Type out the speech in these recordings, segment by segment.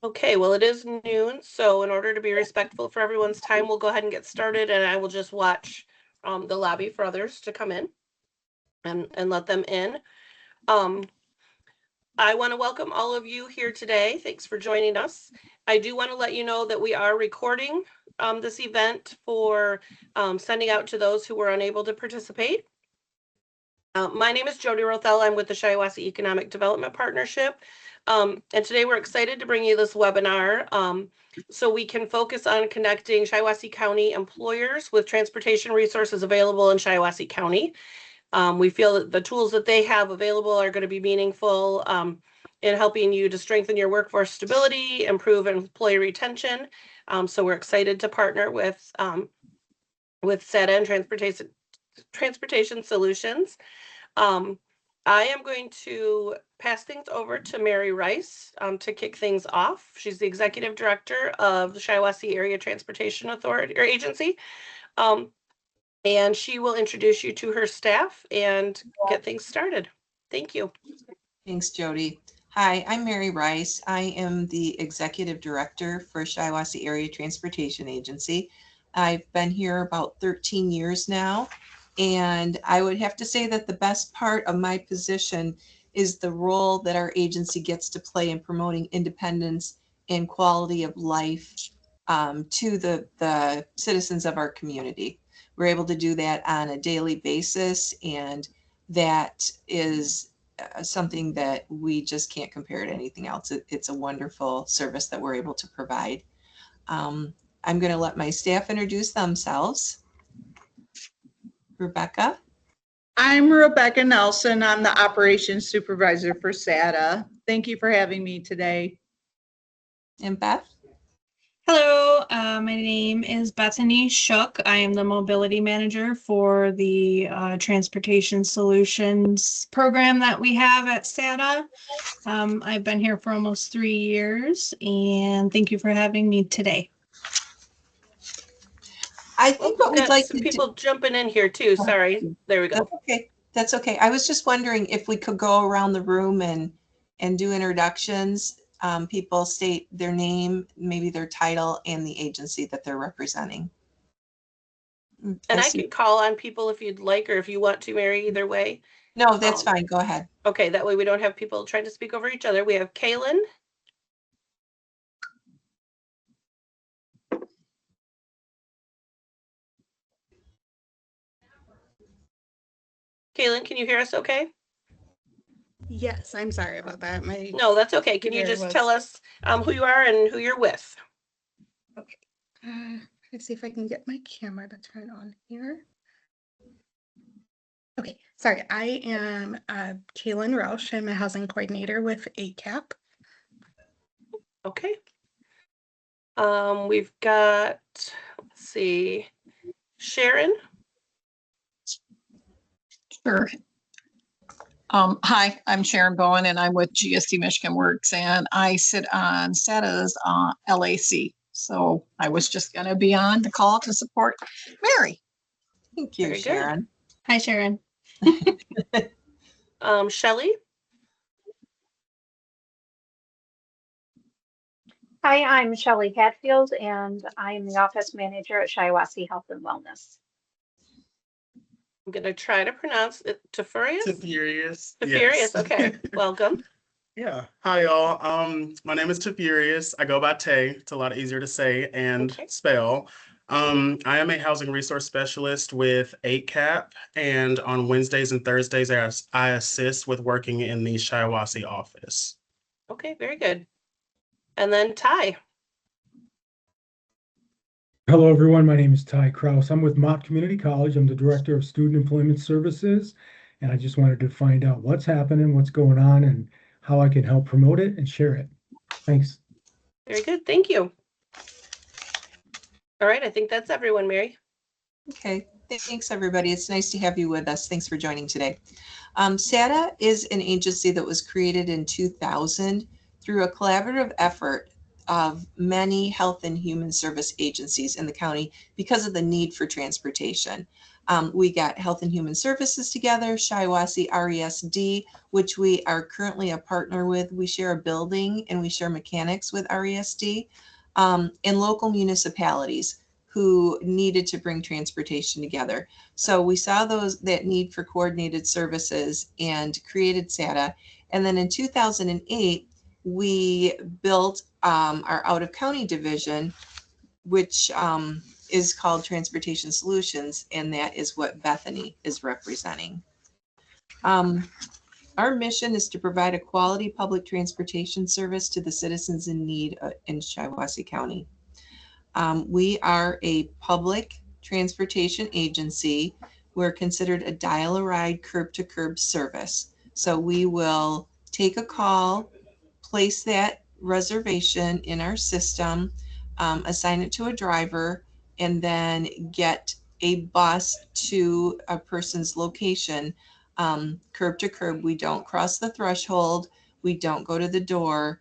Okay, well, it is noon, so in order to be respectful for everyone's time, we'll go ahead and get started, and I will just watch the lobby for others to come in and let them in. I want to welcome all of you here today. Thanks for joining us. I do want to let you know that we are recording this event for sending out to those who were unable to participate. My name is Jody Rothell. I'm with the Shiawassee Economic Development Partnership. And today we're excited to bring you this webinar so we can focus on connecting Shiawassee County employers with transportation resources available in Shiawassee County. We feel that the tools that they have available are going to be meaningful in helping you to strengthen your workforce stability, improve employee retention. So we're excited to partner with SATA and Transportation Solutions. I am going to pass things over to Mary Rice to kick things off. She's the Executive Director of the Shiawassee Area Transportation Authority or Agency. And she will introduce you to her staff and get things started. Thank you. Thanks, Jody. Hi, I'm Mary Rice. I am the Executive Director for Shiawassee Area Transportation Agency. I've been here about 13 years now, and I would have to say that the best part of my position is the role that our agency gets to play in promoting independence and quality of life to the citizens of our community. We're able to do that on a daily basis, and that is something that we just can't compare to anything else. It's a wonderful service that we're able to provide. I'm going to let my staff introduce themselves. Rebecca. I'm Rebecca Nelson. I'm the operations supervisor for SATA. Thank you for having me today. And Beth. Hello, my name is Bethany Shook. I am the mobility manager for the Transportation Solutions program that we have at SATA. I've been here for almost 3 years, and thank you for having me today. I think what we'd like to people jumping in here too. Sorry, there we go. That's okay. That's okay. I was just wondering if we could go around the room and do introductions. People state their name, maybe their title, and the agency that they're representing. And I can call on people if you'd like, or if you want to, Mary, either way. No, that's fine. Go ahead. Okay, that way we don't have people trying to speak over each other. We have Kaylin. Kaylin, can you hear us okay? Yes, I'm sorry about that. No, that's okay. Can you just tell us who you are and who you're with? Okay. Let's see if I can get my camera to turn on here. Okay, sorry. I am Kaylin Roush. I'm a housing coordinator with ACAP. Okay. We've got, let's see, Sharon. Sure. Hi, I'm Sharon Bowen, and I'm with GSD Michigan Works, and I sit on SATA's LAC. So I was just going to be on the call to support Mary. Thank you, Sharon. Hi, Sharon. Shelley. Hi, I'm Shelley Hatfield, and I am the office manager at Shiawassee Health and Wellness. I'm going to try to pronounce it Tefurious. Tefurious. Yes. Okay. Welcome. Yeah. Hi, y'all. My name is Tefurious. I go by Tay. It's a lot easier to say and spell. I am a housing resource specialist with ACAP, and on Wednesdays and Thursdays, I assist with working in the Shiawassee office. Okay, very good. And then Ty. Hello, everyone. My name is Ty Kraus. I'm with Mott Community College. I'm the Director of Student Employment Services, and I just wanted to find out what's happening, what's going on, and how I can help promote it and share it. Thanks. Very good. Thank you. All right. I think that's everyone, Mary. Okay. Thanks, everybody. It's nice to have you with us. Thanks for joining today. SATA is an agency that was created in 2000 through a collaborative effort of many health and human service agencies in the county because of the need for transportation. We got Health and Human Services together, Shiawassee RESD, which we are currently a partner with. We share a building and we share mechanics with RESD, and local municipalities who needed to bring transportation together. So we saw that need for coordinated services and created SATA. And then in 2008, we built our out of county division, which is called Transportation Solutions, and that is what Bethany is representing. Our mission is to provide a quality public transportation service to the citizens in need in Shiawassee County. We are a public transportation agency. We're considered a dial-a-ride curb-to-curb service. So we will take a call, place that reservation in our system, assign it to a driver, and then get a bus to a person's location. Curb to curb, we don't cross the threshold, we don't go to the door,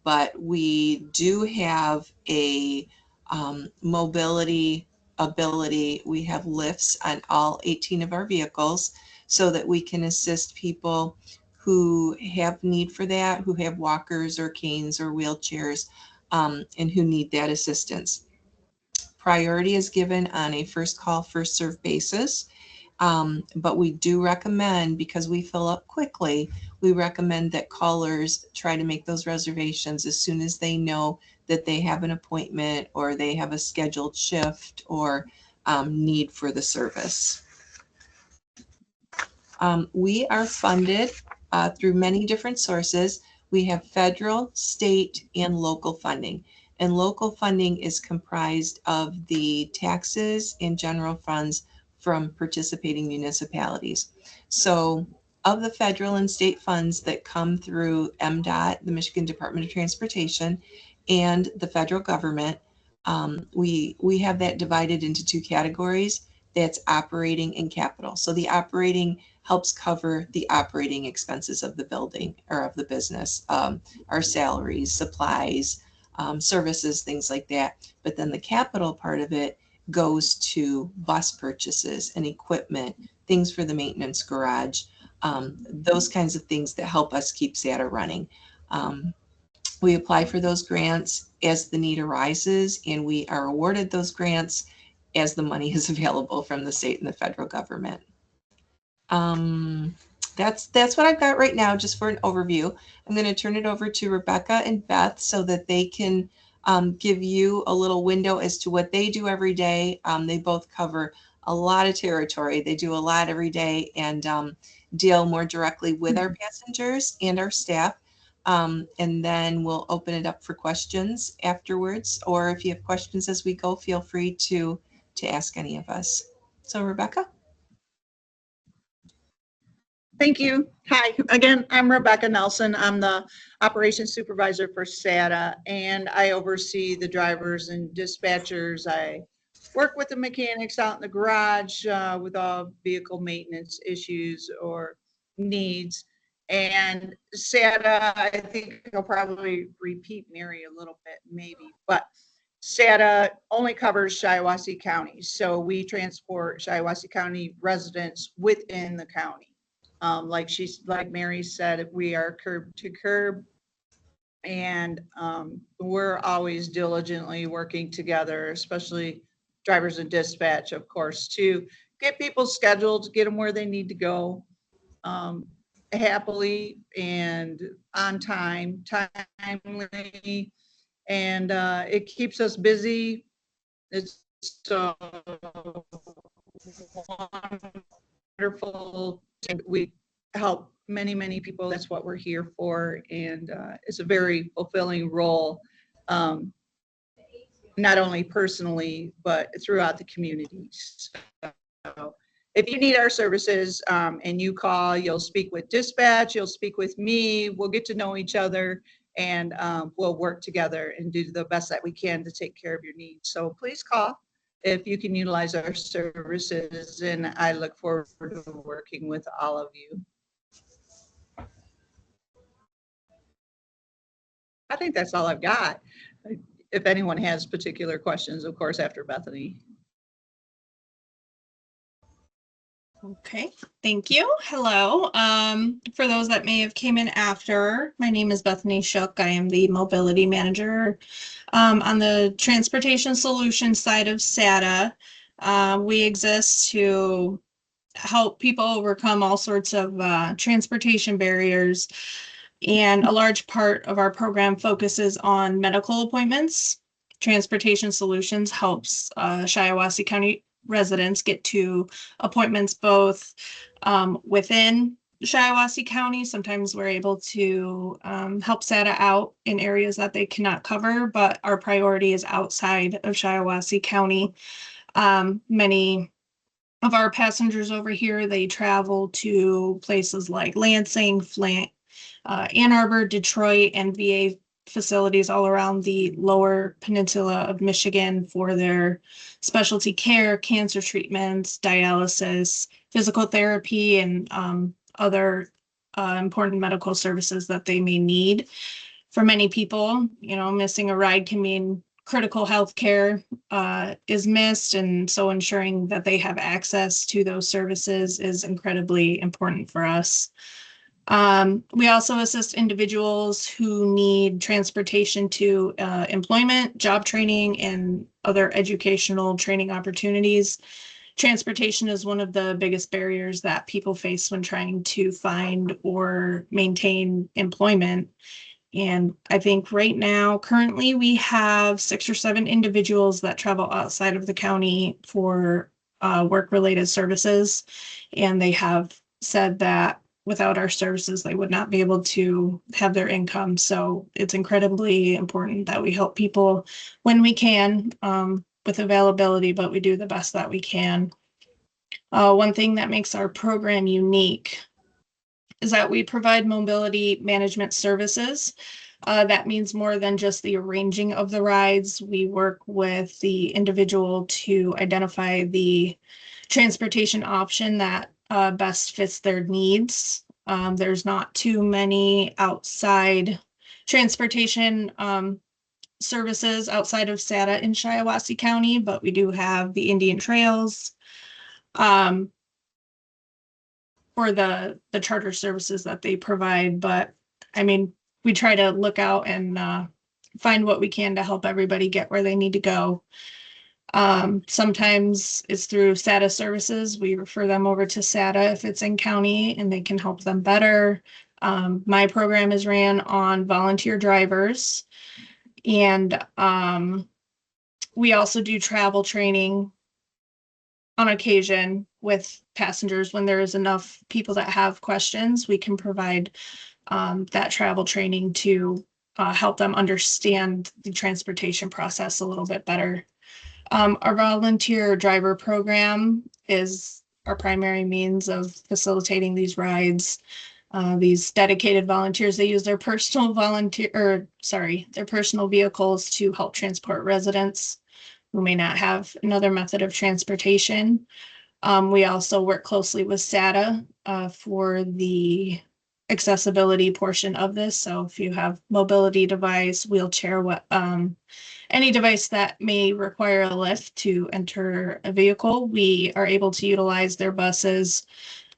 but we do have a mobility ability. We have lifts on all 18 of our vehicles so that we can assist people who have need for that, who have walkers or canes or wheelchairs, and who need that assistance. Priority is given on a first call, first serve basis. But we do recommend, because we fill up quickly, we recommend that callers try to make those reservations as soon as they know that they have an appointment or they have a scheduled shift or need for the service. We are funded through many different sources. We have federal, state, and local funding. And local funding is comprised of the taxes and general funds from participating municipalities. So of the federal and state funds that come through MDOT, the Michigan Department of Transportation, and the federal government, we have that divided into two categories. That's operating and capital. So the operating helps cover the operating expenses of the building or of the business, our salaries, supplies, services, things like that. But then the capital part of it goes to bus purchases and equipment, things for the maintenance garage, those kinds of things that help us keep SATA running. We apply for those grants as the need arises, and we are awarded those grants as the money is available from the state and the federal government. That's what I've got right now, just for an overview. I'm going to turn it over to Rebecca and Beth so that they can give you a little window as to what they do every day. They both cover a lot of territory. They do a lot every day and deal more directly with our passengers and our staff. And then we'll open it up for questions afterwards. Or if you have questions as we go, feel free to ask any of us. So Rebecca? Thank you. Hi, again, I'm Rebecca Nelson. I'm the operations supervisor for SATA, and I oversee the drivers and dispatchers. I work with the mechanics out in the garage with all vehicle maintenance issues or needs. And SATA, I think I'll probably repeat Mary a little bit, maybe, but SATA only covers Shiawassee County. So we transport Shiawassee County residents within the county. Like Mary said, we are curb to curb, and we're always diligently working together, especially drivers and dispatch, of course, to get people scheduled, get them where they need to go happily and on time, timely, and it keeps us busy. It's so wonderful. We help many people. That's what we're here for, and it's a very fulfilling role, not only personally but throughout the communities. So if you need our services and you call, you'll speak with dispatch, you'll speak with me, we'll get to know each other, and we'll work together and do the best that we can to take care of your needs. So please call if you can utilize our services, and I look forward to working with all of you. I think that's all I've got. If anyone has particular questions, of course, after Bethany. Okay, thank you. Hello. For those that may have came in after, my name is Bethany Shook. I am the mobility manager on the transportation solutions side of SATA. We exist to help people overcome all sorts of transportation barriers, and a large part of our program focuses on medical appointments. Transportation Solutions helps Shiawassee County residents get to appointments both within Shiawassee County. Sometimes we're able to help SATA out in areas that they cannot cover, but our priority is outside of Shiawassee County. Many of our passengers over here, they travel to places like Lansing, Flint, Ann Arbor, Detroit, and VA facilities all around the lower peninsula of Michigan for their specialty care, cancer treatments, dialysis, physical therapy, and other important medical services that they may need. For many people, missing a ride can mean critical health care is missed, and so ensuring that they have access to those services is incredibly important for us. We also assist individuals who need transportation to employment, job training, and other educational training opportunities. Transportation is one of the biggest barriers that people face when trying to find or maintain employment. And I think right now, currently, we have 6 or 7 individuals that travel outside of the county for work-related services. And they have said that without our services, they would not be able to have their income. So it's incredibly important that we help people when we can with availability, but we do the best that we can. One thing that makes our program unique is that we provide mobility management services. That means more than just the arranging of the rides. We work with the individual to identify the transportation option that best fits their needs. There's not too many outside transportation services outside of SATA in Shiawassee County, but we do have the Indian Trails for the charter services that they provide. But I mean, we try to look out and find what we can to help everybody get where they need to go. Sometimes it's through SATA services. We refer them over to SATA if it's in county and they can help them better. My program is ran on volunteer drivers, and we also do travel training on occasion with passengers. When there is enough people that have questions, we can provide that travel training to help them understand the transportation process a little bit better. Our volunteer driver program is our primary means of facilitating these rides. These dedicated volunteers, they use their personal vehicles to help transport residents who may not have another method of transportation. We also work closely with SATA for the accessibility portion of this. So if you have mobility device, wheelchair, any device that may require a lift to enter a vehicle, we are able to utilize their buses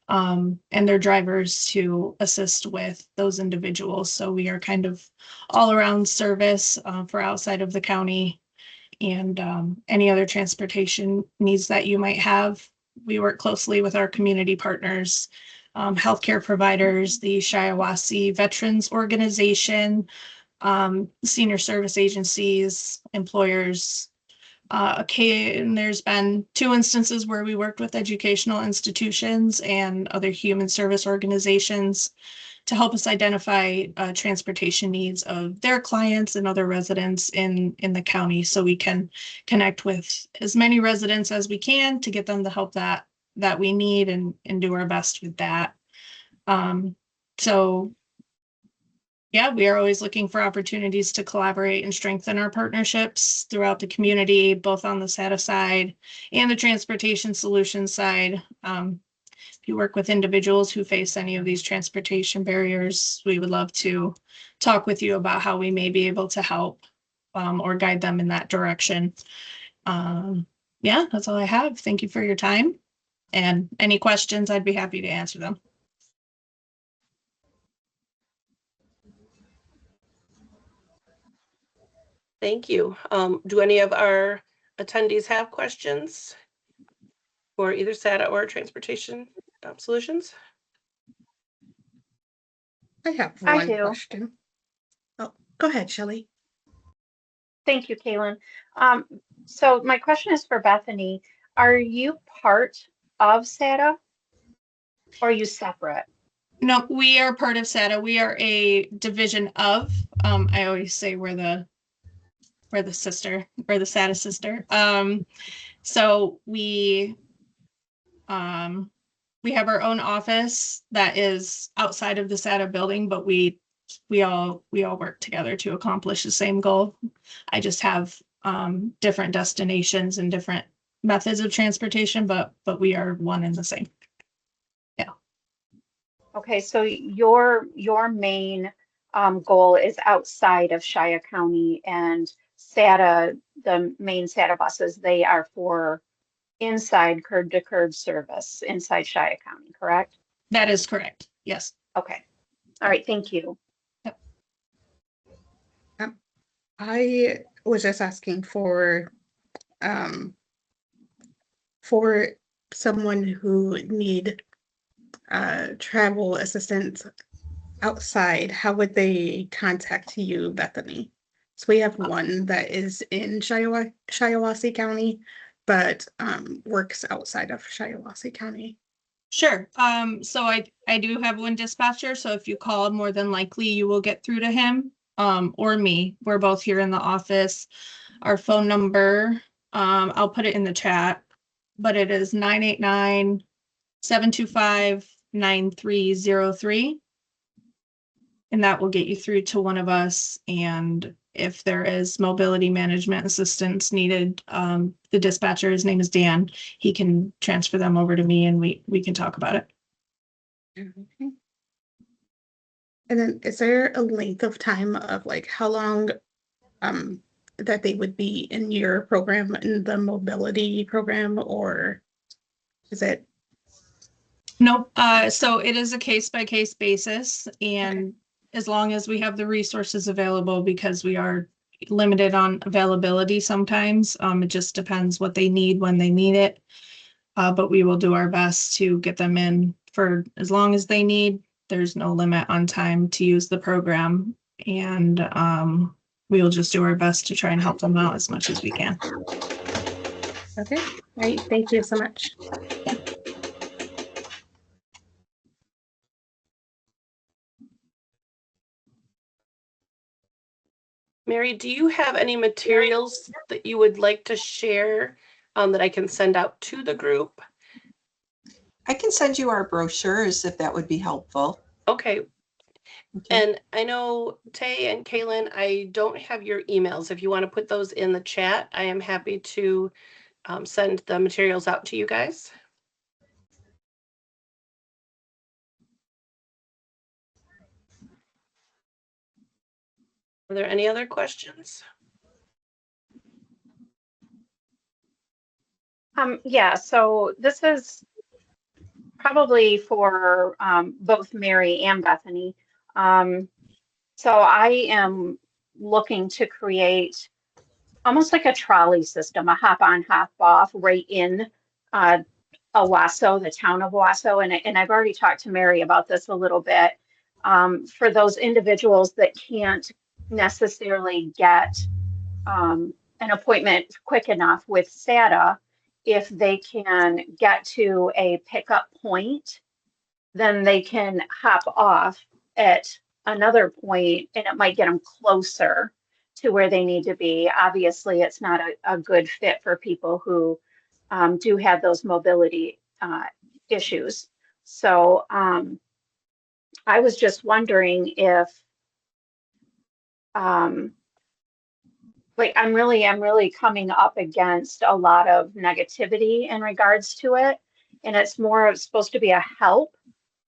and their drivers to assist with those individuals. So we are kind of all around service for outside of the county, and any other transportation needs that you might have. We work closely with our community partners, healthcare providers, the Shiawassee Veterans Organization, senior service agencies, employers. And there's been 2 instances where we worked with educational institutions and other human service organizations to help us identify transportation needs of their clients and other residents in the county, so we can connect with as many residents as we can to get them the help that we need, and do our best with that. So yeah, we are always looking for opportunities to collaborate and strengthen our partnerships throughout the community, both on the SATA side and the transportation solutions side. If you work with individuals who face any of these transportation barriers, we would love to talk with you about how we may be able to help or guide them in that direction. Yeah, that's all I have. Thank you for your time. And any questions, I'd be happy to answer them. Thank you. Do any of our attendees have questions for either SATA or Transportation Solutions? I have I one do. question. Oh, go ahead, Shelley. Thank you, Kaylin. So my question is for Bethany. Are you part of SATA or are you separate? No, we are part of SATA. We are a division of, I always say we're the sister, we're the SATA sister. So we have our own office that is outside of the SATA building, but we all work together to accomplish the same goal. I just have different destinations and different methods of transportation, but we are one and the same. Yeah. Okay, so your main goal is outside of Shia County, and SATA, the main SATA buses, they are for inside curb to curb service inside Shia County, correct? That is correct. Yes. Okay. All right, thank you. I was just asking for someone who need travel assistance outside. How would they contact you, Bethany? So we have one that is in Shiawassee County, but works outside of Shiawassee County. Sure. So I do have one dispatcher. So if you call, more than likely you will get through to him or me. We're both here in the office. Our phone number, I'll put it in the chat, but it is 989-725-9303. And that will get you through to one of us. And if there is mobility management assistance needed, the dispatcher, his name is Dan, he can transfer them over to me and we can talk about it. Okay. And then is there a length of time of like how long that they would be in your program, in the mobility program, or is it? Nope. So it is a case by case basis, and as long as we have the resources available, because we are limited on availability sometimes, it just depends what they need when they need it. But we will do our best to get them in for as long as they need. There's no limit on time to use the program, and we will just do our best to try and help them out as much as we can. Okay, great. Thank you so much. Mary, do you have any materials that you would like to share that I can send out to the group? I can send you our brochures if that would be helpful. Okay. Okay. And I know Tay and Kaylin, I don't have your emails. If you want to put those in the chat, I am happy to send the materials out to you guys. Are there any other questions? Yeah, so this is probably for both Mary and Bethany. So I am looking to create almost like a trolley system, a hop on, hop off right in Owasso, the town of Owasso. And I've already talked to Mary about this a little bit. For those individuals that can't necessarily get an appointment quick enough with SATA, if they can get to a pickup point, then they can hop off at another point and it might get them closer to where they need to be. Obviously, it's not a good fit for people who do have those mobility issues. So I was just wondering if like I'm really coming up against a lot of negativity in regards to it. And it's more supposed to be a help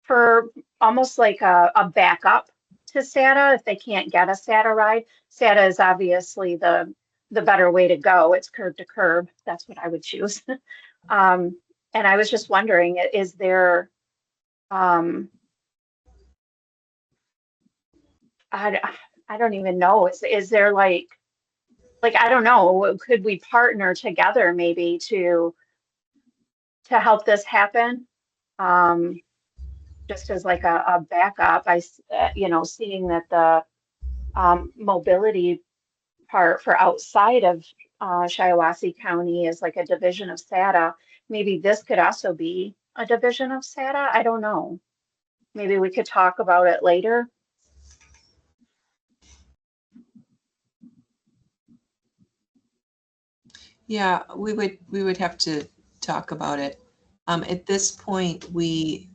for almost like a backup to SATA if they can't get a SATA ride. SATA is obviously the better way to go. It's curb to curb. That's what I would choose. And And I was just wondering, is there, I, I don't even know, is there like, I don't know, could we partner together maybe to help this happen? Just as like a backup, seeing that the mobility part for outside of Shiawassee County is like a division of SATA. Maybe this could also be a division of SATA. I don't know. Maybe we could talk about it later. Yeah, we would have to talk about it. At this point, we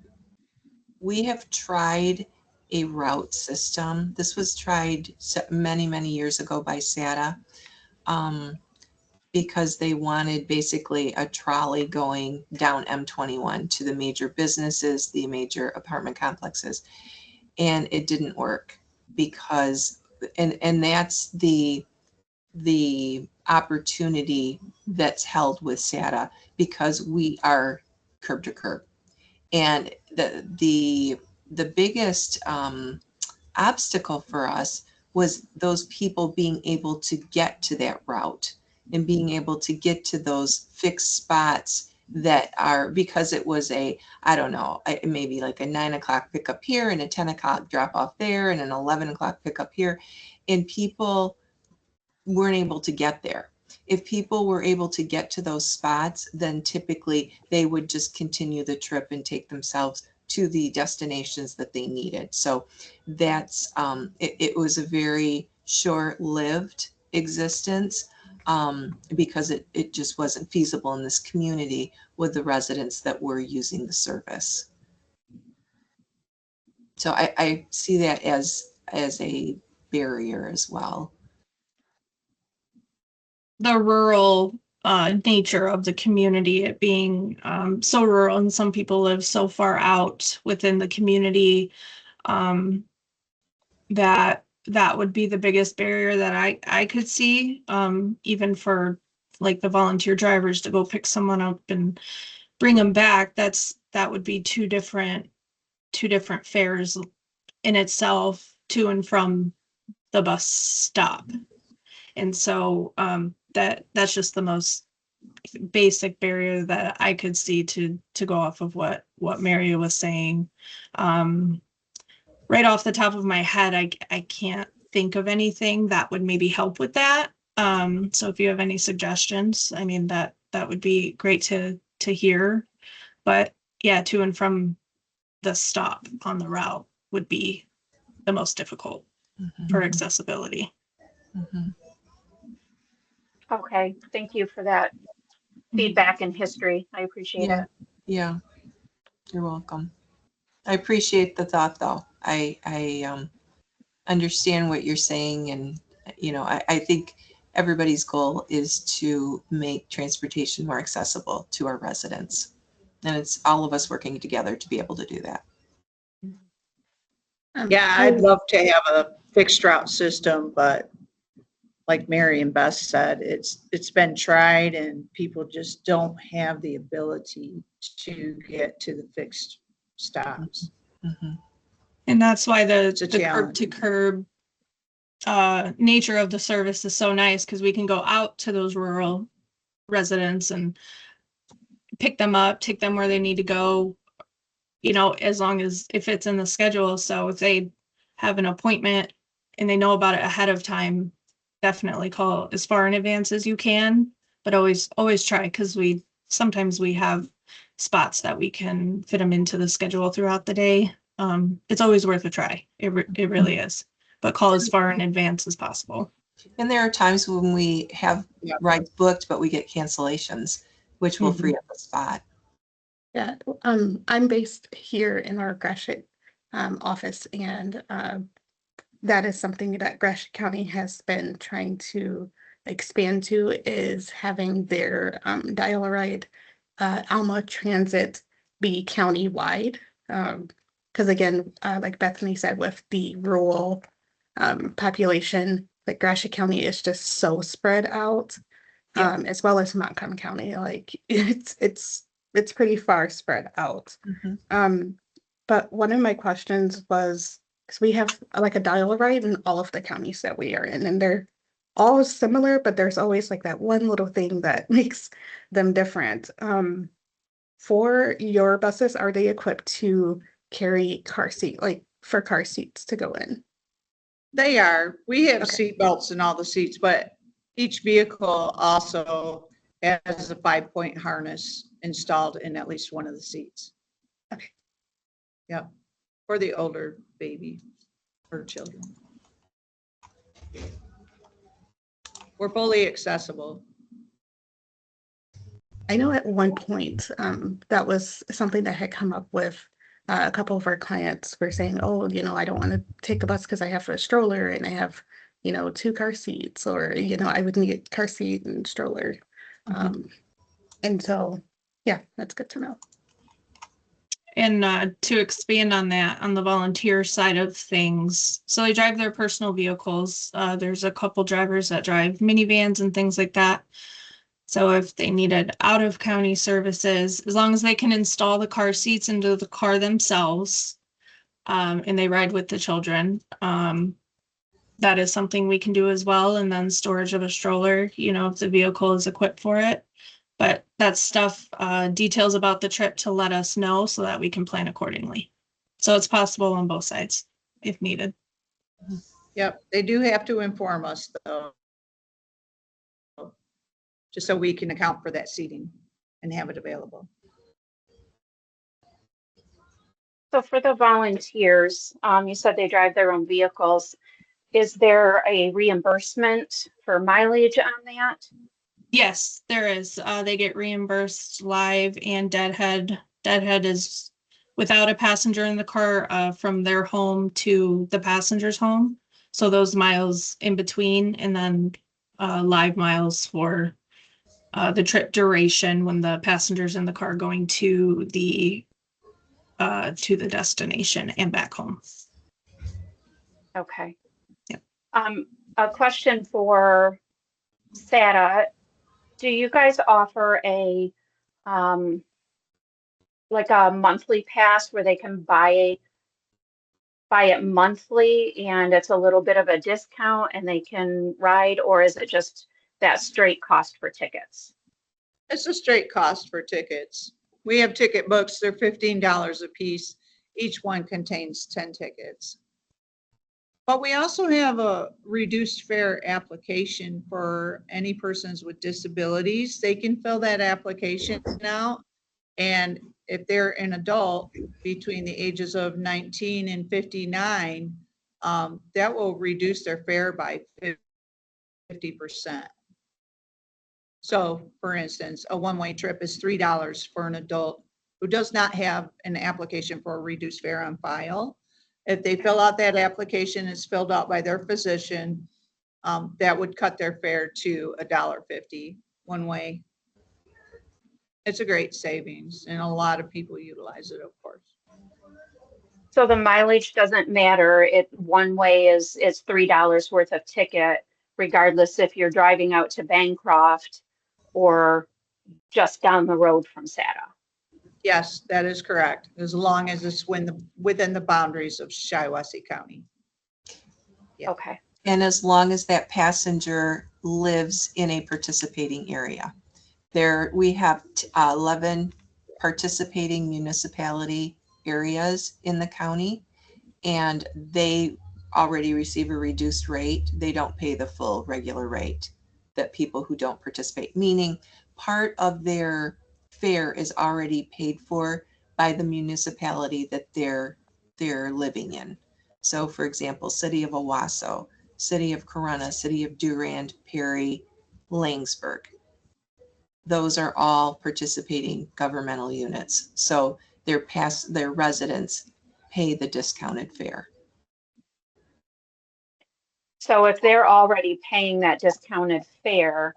have tried a route system. This was tried many, many years ago by SATA, because they wanted basically a trolley going down M21 to the major businesses, the major apartment complexes, and it didn't work because, and that's the opportunity that's held with SATA, because we are curb to curb. And the biggest obstacle for us was those people being able to get to that route and being able to get to those fixed spots that are, because it was I don't know, maybe like a 9 o'clock pickup here and a 10 o'clock drop off there and an 11 o'clock pickup here. And people weren't able to get there. If people were able to get to those spots, then typically they would just continue the trip and take themselves to the destinations that they needed. So that's, it was a very short-lived existence, because it just wasn't feasible in this community with the residents that were using the service. So I see that as a barrier as well. The rural nature of the community, it being so rural, and some people live so far out within the community, that would be the biggest barrier that I could see, even for like the volunteer drivers to go pick someone up and bring them back. That would be two different fares in itself, to and from the bus stop. And so that's just the most basic barrier that I could see to go off of what Mary was saying. Right off the top of my head, I can't think of anything that would maybe help with that. So if you have any suggestions, I mean, that would be great to hear. But yeah, to and from the stop on the route would be the most difficult for accessibility. Mm-hmm. Okay, thank you for that feedback and history. I appreciate it. Yeah, you're welcome. I appreciate the thought, though. I understand what you're saying, and I think everybody's goal is to make transportation more accessible to our residents, and it's all of us working together to be able to do that. Yeah, I'd love to have a fixed route system, but like Mary and Beth said, it's been tried and people just don't have the ability to get to the fixed stops. Mm-hmm. And that's why the curb challenge. to curb nature of the service is so nice, because we can go out to those rural residents and pick them up, take them where they need to go, as long as if it's in the schedule. So if they have an appointment and they know about it ahead of time, definitely call as far in advance as you can, but always try, because sometimes we have spots that we can fit them into the schedule throughout the day. It's always worth a try. It really is, but call as far in advance as possible. And there are times when we have rides booked, but we get cancellations, which will free up a spot. Yeah, I'm based here in our Gratiot office, and that is something that Gratiot County has been trying to expand to, is having their dial-a-ride Alma Transit be county-wide. Because again, like Bethany said, with the rural population, like Gratiot County is just so spread out, as well as Montgomery County. Like it's it's pretty far spread out. Mhm. But one of my questions was, because we have like a dial ride in all of the counties that we are in, and they're all similar, but there's always like that one little thing that makes them different. For your buses, are they equipped to carry car seat, like for car seats to go in? They are. We have Okay. seat belts in all the seats, but each vehicle also has a 5-point harness installed in at least one of the seats. Okay. Yep. For the older baby or children. We're fully accessible. I know at one point, that was something that had come up with a couple of our clients were saying, oh, I don't want to take the bus because I have a stroller and I have, 2 car seats, or, I would need a car seat and stroller. And so, yeah, that's good to know. And to expand on that, on the volunteer side of things, so they drive their personal vehicles. There's a couple drivers that drive minivans and things like that. So if they needed out of county services, as long as they can install the car seats into the car themselves, and they ride with the children, that is something we can do as well. And then storage of a stroller, if the vehicle is equipped for it. But that's stuff, details about the trip to let us know so that we can plan accordingly. So it's possible on both sides if needed. Yep. They do have to inform us though, just so we can account for that seating and have it available. So for the volunteers, you said they drive their own vehicles. Is there a reimbursement for mileage on that? Yes, there is. They get reimbursed live and deadhead. Deadhead is without a passenger in the car, from their home to the passenger's home. So those miles in between, and then live miles for the trip duration when the passenger's in the car going to the destination and back home. Okay. Yep. A question for SATA. Do you guys offer a like a monthly pass where they can buy it monthly and it's a little bit of a discount and they can ride, or is it just that straight cost for tickets? It's a straight cost for tickets. We have ticket books. They're $15 a piece. Each one contains 10 tickets. But we also have a reduced fare application for any persons with disabilities. They can fill that application out. And if they're an adult between the ages of 19 and 59, that will reduce their fare by 50%. So for instance, a one-way trip is $3 for an adult who does not have an application for a reduced fare on file. If they fill out that application, it's filled out by their physician, that would cut their fare to $1.50 one way. It's a great savings and a lot of people utilize it, of course. So the mileage doesn't matter. One way is $3 worth of ticket, regardless if you're driving out to Bancroft or just down the road from SATA. Yes, that is correct, as long as it's within the boundaries of Shiawassee County. Yeah. Okay. And as long as that passenger lives in a participating area. We have 11 participating municipality areas in the county, and they already receive a reduced rate. They don't pay the full regular rate that people who don't participate, meaning part of their fare is already paid for by the municipality that they're living in. So for example, City of Owasso, City of Corunna, City of Durand, Perry, Langsburg. Those are all participating governmental units. So their residents pay the discounted fare. So if they're already paying that discounted fare,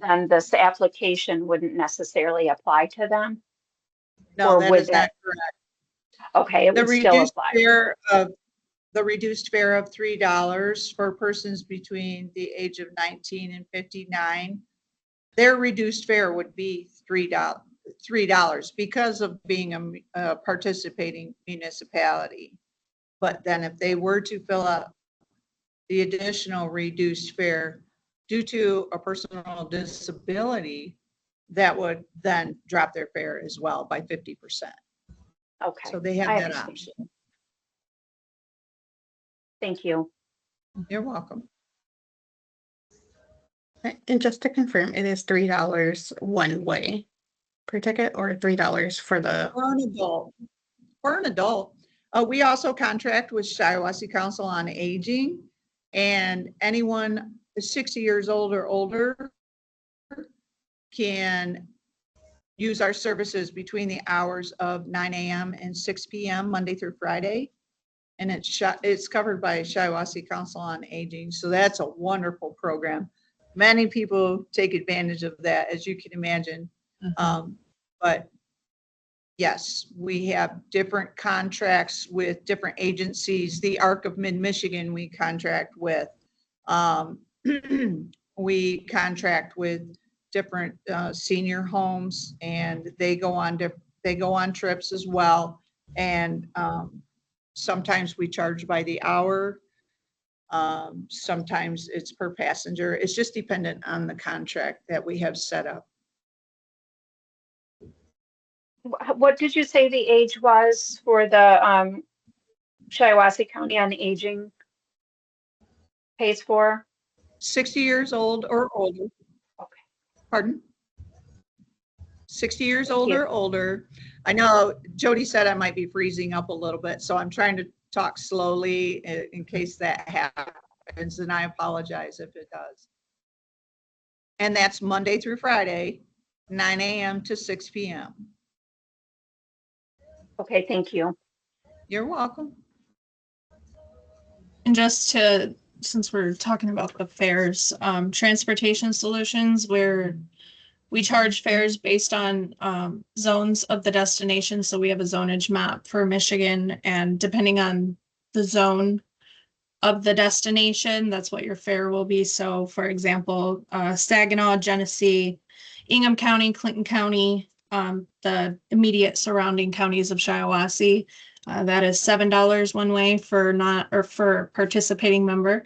then this application wouldn't necessarily apply to them? No, Or that would is not correct. Okay, it The would still reduced apply. fare of $3 for persons between the age of 19 and 59, their reduced fare would be $3. $3 because of being a participating municipality. But then if they were to fill out the additional reduced fare due to a personal disability, that would then drop their fare as well by 50%. Okay. So they have I that understand. option. Thank you. You're welcome. And just to confirm, it is $3 one way per ticket or $3 for the, For an adult. For an adult. We also contract with Shiawassee Council on Aging, and anyone 60 years old or older can use our services between the hours of 9 a.m. and 6 p.m. Monday through Friday. And it's covered by Shiawassee Council on Aging. So that's a wonderful program. Many people take advantage of that, as you can imagine. But yes, we have different contracts with different agencies. The Arc of Mid-Michigan we contract with. We contract with different senior homes, and they go on trips as well. And sometimes we charge by the hour. Sometimes it's per passenger. It's just dependent on the contract that we have set up. What did you say the age was for the Shiawassee County on Aging pays for? 60 years old or older. Okay. Pardon? 60 years Thank old you. or older. I know Jody said I might be freezing up a little bit, so I'm trying to talk slowly in case that happens, and I apologize if it does. And that's Monday through Friday, 9 a.m. to 6 p.m. Okay, thank you. You're welcome. And just to, since we're talking about the fares, Transportation Solutions, where we charge fares based on zones of the destination. So we have a zonage map for Michigan, and depending on the zone of the destination, that's what your fare will be. So for example, Saginaw, Genesee, Ingham County, Clinton County, the immediate surrounding counties of Shiawassee. That is $7 one way for for participating member.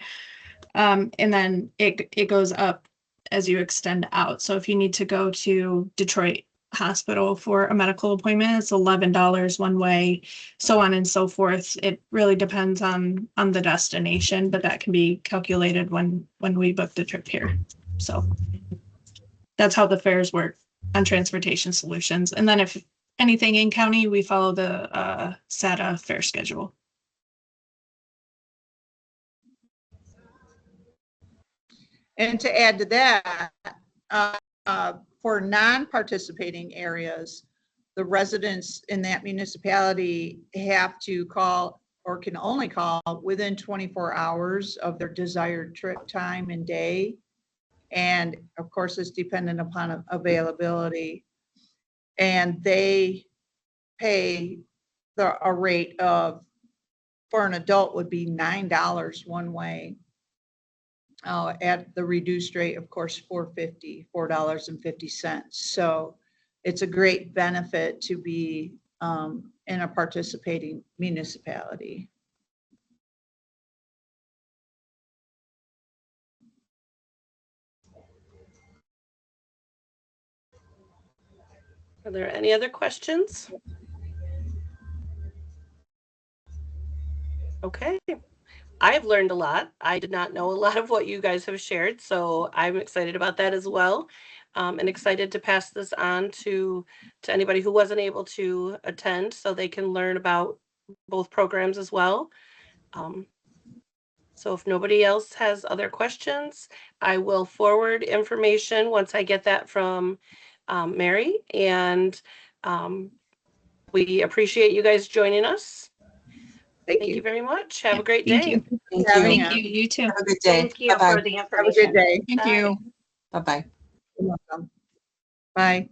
And then it goes up as you extend out. So if you need to go to Detroit Hospital for a medical appointment, it's $11 one way, so on and so forth. It really depends on the destination, but that can be calculated when we book the trip here. So that's how the fares work on Transportation Solutions. And then if anything in county, we follow the SATA fare schedule. And to add to that, for non-participating areas, the residents in that municipality have to call or can only call within 24 hours of their desired trip time and day. And of course, it's dependent upon availability. And they pay a rate of, for an adult would be $9 one way. At the reduced rate, of course, $4.50. So it's a great benefit to be in a participating municipality. Are there any other questions? Okay. I've learned a lot. I did not know a lot of what you guys have shared, so I'm excited about that as well, and excited to pass this on to anybody who wasn't able to attend, so they can learn about both programs as well. So if nobody else has other questions, I will forward information once I get that from Mary, and we appreciate you guys joining us. Thank you very much. Have a great Thank day. you. Thank Having you. us. Thank you. You too. Have a good day. Thank you Bye-bye. for the Have a information. good day. Thank Bye. you. Bye-bye. You're welcome. Bye.